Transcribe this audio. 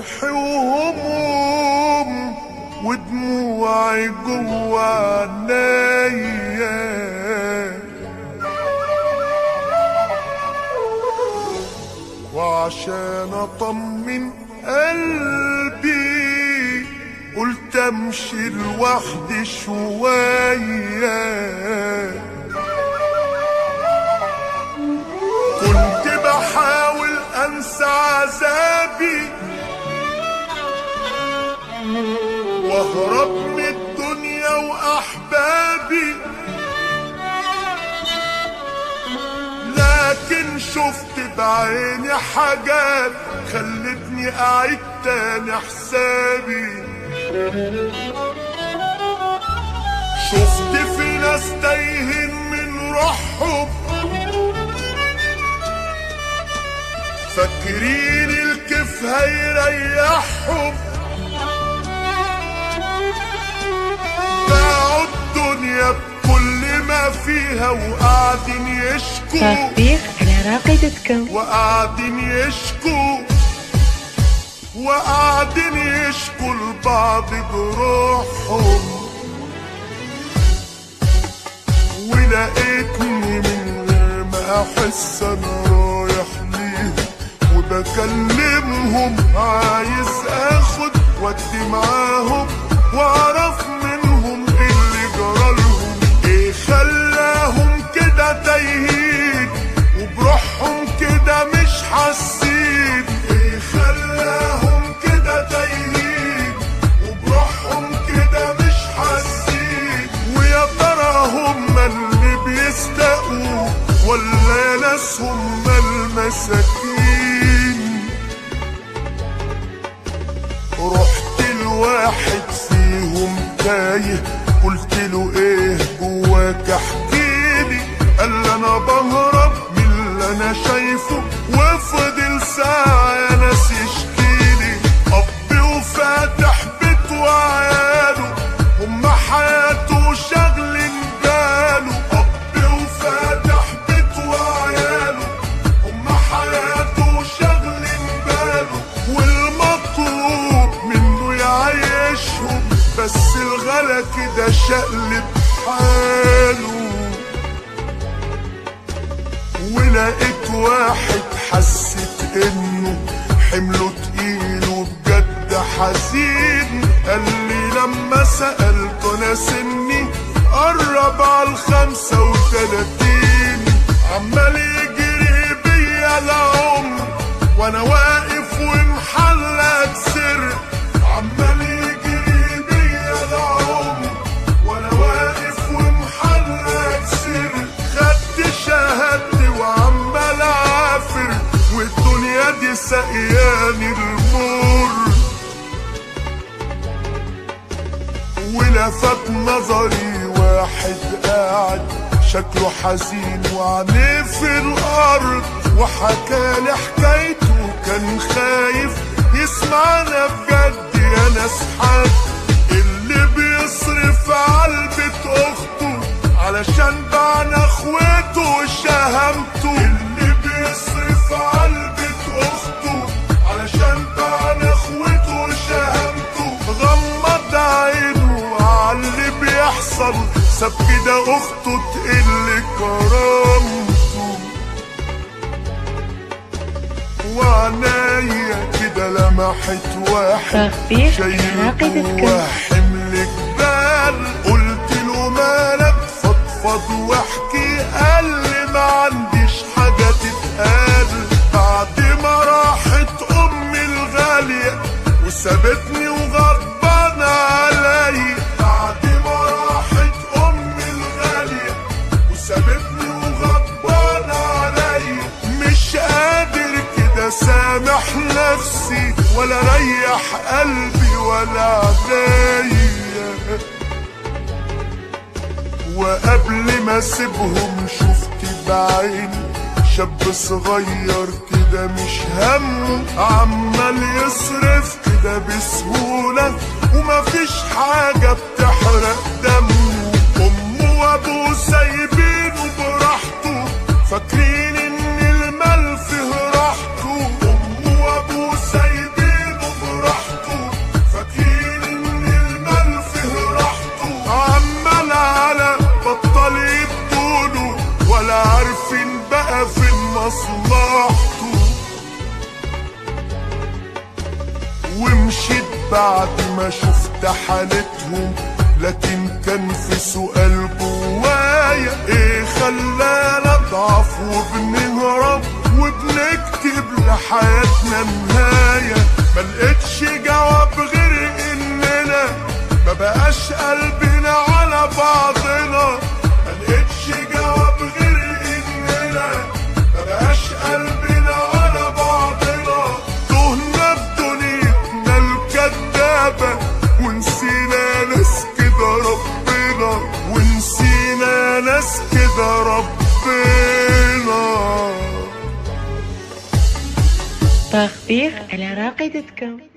جرح وهموم ودموعي جوا عينيا، وعشان اطمن قلبي قلت امشي لوحدي شوية. كنت بحاول انسى عذابي واهرب من الدنيا واحبابي، لكن شفت بعيني حاجات خلتني اعيد تاني حسابي. شفت في ناس تايهين من روحهم فاكرين الكيف هيريحهم، باعوا الدنيا بكل ما فيها وقاعدين يشكوا تطبيق على راقدتكم، وقاعدين يشكوا لبعض بروحهم. ولقيتني من غير ما احس انا رايح ليهم وبكلمهم، عايز اخد ودي معاهم واعرف منهم ايه اللي جرالهم، ايه خلاهم كده تايهين وبروحهم كده مش حاسين، ايه خلاهم كده تايهين وبروحهم كده مش حاسين. ويا ترى هم اللي بيستقوا ولا ناس هم المساكين؟ رحت لواحد فيهم تايه قلت له ايه جواك احكيلي، قال لي انا بهرب من اللي انا شايفه، وفضل ساعة يا ناس يشكيلي. اب وفاتح بيت وعياله هم حياته شاغلين باله، اب وفاتح بيت وعياله هم حياته شاغلين باله، والمطلوب منه يعيشهم بس الغلا كده شقلب حاله. ولقيت واحد حسيت انه حمله تقيل وبجد حزين، قال لي لما سألته انا سني قرب على 35، عمال يجري بيا العمر وانا واقف ومحلك سر، عمال يجري بيا العمر وانا واقف ومحلك سر. خدت شهادتي وعمال اعافر والدنيا دي سقياني المر. ولفت نظري واحد قاعد شكله حزين وعينيه في الارض، وحكالي حكايته كان خايف يسمعنا بجد يا ناس. حد اللي بيصرف عالبيت اخته علشان بعنا اخوته وشهامته، اللي بيصرف عالبيت اخته علشان بعنا اخوته وشهامته، غمض عينه عاللي بيحصل ساب كده اخته تقل كرامته. وعنايا كده لمحت واحد شايل جواه حمل جبال، قلت له مالك فضفض واحكي، قال لي ما عنديش حاجة تتقال. بعد ما راحت امي الغالية وسابتني وغضبانة عليا، بعد ما راحت امي الغالية وسابتني وغضبانة عليا، مش قادر كده سامح نفسي ولا ريح قلبي ولا عينيا. وقبل ما اسيبهم شفت بعيني شاب صغير كده مش همه، عمال يصرف كده بسهولة ومفيش حاجة بتحرق دمه. امه وابوه سايبينه براحته فاكرين ان المال فيه راحته، امه وابوه سايبينه براحته ومشيت بعد ما شفت حالتهم، لكن كان في سؤال جوايا، ايه خلانا اضعف وبنهرب وبنكتب لحياتنا نهاية؟ ملقتش جواب غير اننا ما بقاش قلبنا على بعضنا، ملقتش جواب غير اننا ما بقاش قلبنا على بعضنا. تهنا بدنيتنا الكدابة ونسينا ناس كده ربنا، ونسينا ناس كده ربنا. طاغ بيغ على راقي دوت كوم.